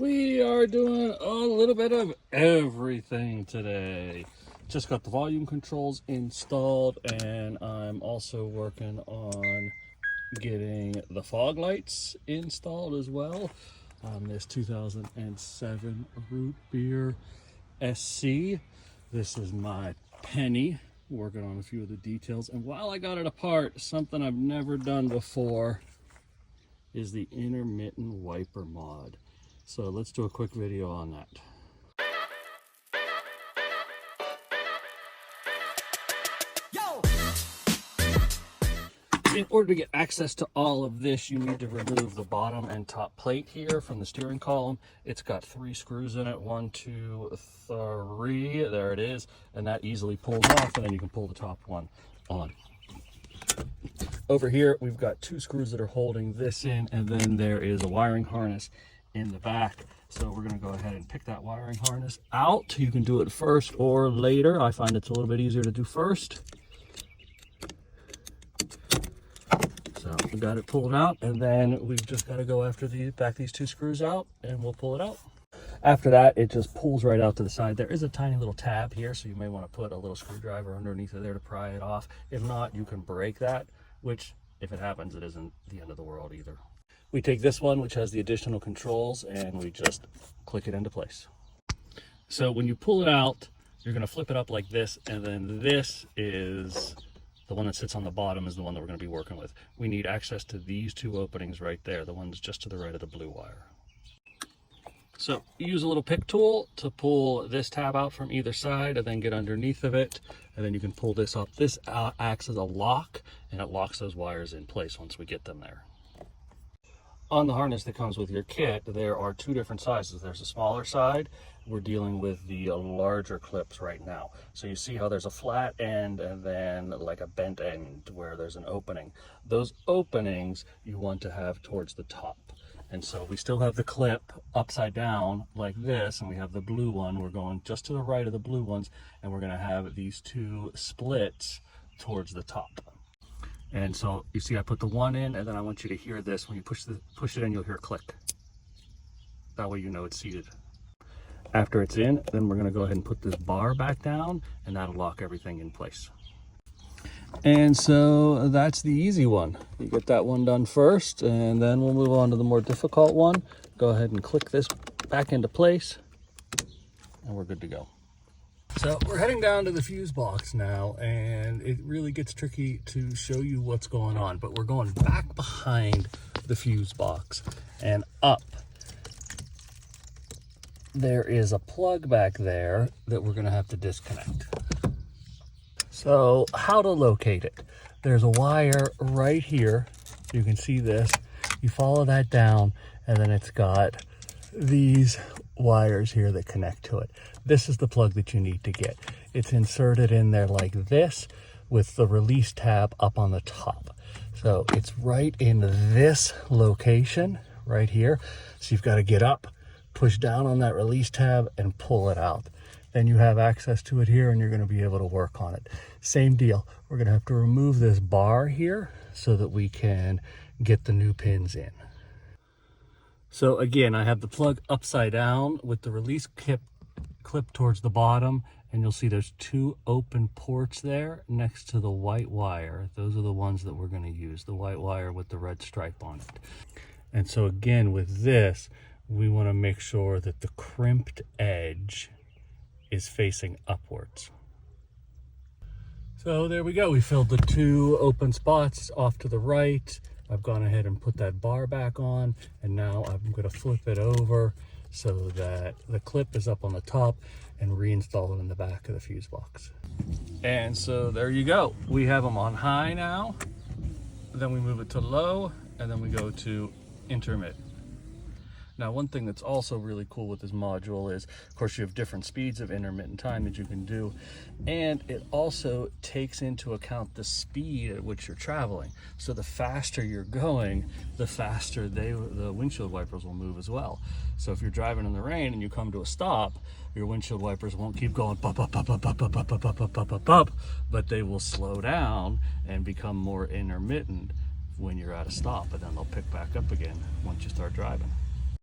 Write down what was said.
We are doing a little bit of everything today. Just got the volume controls installed, and I'm also working on getting the fog lights installed as well on this 2007 Root Beer SC. This is my penny, working on a few of the details. And while I got it apart, something I've never done before is the intermittent wiper mod. So let's do a quick video on that. In order to get access to all of this, you need to remove the bottom and top plate here from the steering column. It's got 3 screws in it, 1, 2, 3, there it is, and that easily pulls off, and then you can pull the top one on. Over here, we've got 2 screws that are holding this in, and then there is a wiring harness in the back. So we're going to go ahead and pick that wiring harness out. You can do it first or later. I find it's a little bit easier to do first. So we got it pulled out, and then we've just got to go after back these 2 screws out, and we'll pull it out. After that, it just pulls right out to the side. There is a tiny little tab here, so you may want to put a little screwdriver underneath it there to pry it off. If not, you can break that, which, if it happens, it isn't the end of the world either. We take this one, which has the additional controls, and we just click it into place. So when you pull it out, you're going to flip it up like this, and then this is the one that sits on the bottom is the one that we're going to be working with. We need access to these 2 openings right there, the ones just to the right of the blue wire. So use a little pick tool to pull this tab out from either side and then get underneath of it, and then you can pull this up. This acts as a lock, and it locks those wires in place once we get them there. On the harness that comes with your kit, there are 2 different sizes. There's a smaller side. We're dealing with the larger clips right now. So you see how there's a flat end and then like a bent end where there's an opening. Those openings you want to have towards the top. And so we still have the clip upside down like this, and we have the blue one. We're going just to the right of the blue ones, and we're going to have these 2 splits towards the top. And so you see I put the one in, and then I want you to hear this. When you push it in, you'll hear a click. That way you know it's seated. After it's in, then we're going to go ahead and put this bar back down, and that'll lock everything in place. And so that's the easy one. You get that one done first, and then we'll move on to the more difficult one. Go ahead and click this back into place, and we're good to go. So we're heading down to the fuse box now, and it really gets tricky to show you what's going on, but we're going back behind the fuse box and up. There is a plug back there that we're going to have to disconnect. So how to locate it? There's a wire right here. You can see this. You follow that down, and then it's got these wires here that connect to it. This is the plug that you need to get. It's inserted in there like this with the release tab up on the top. So it's right in this location right here. So you've got to get up, push down on that release tab, and pull it out. Then you have access to it here, and you're going to be able to work on it. Same deal. We're going to have to remove this bar here so that we can get the new pins in. So again, I have the plug upside down with the release clip towards the bottom, and you'll see there's 2 open ports there next to the white wire. Those are the ones that we're going to use, the white wire with the red stripe on it. And so again, with this, we want to make sure that the crimped edge is facing upwards. So there we go. We filled the 2 open spots off to the right. I've gone ahead and put that bar back on, and now I'm going to flip it over so that the clip is up on the top and reinstall it in the back of the fuse box. And so there you go. We have them on high now. Then we move it to low, and then we go to intermittent. Now, one thing that's also really cool with this module is, of course, you have different speeds of intermittent time that you can do, and it also takes into account the speed at which you're traveling. So the faster you're going, the faster the windshield wipers will move as well. So if you're driving in the rain and you come to a stop, your windshield wipers won't keep going pop, pop, pop, pop, pop, pop, pop, pop, pop, pop, pop, pop, but they will slow down and become more intermittent when you're at a stop, and then they'll pick back up again once you start driving.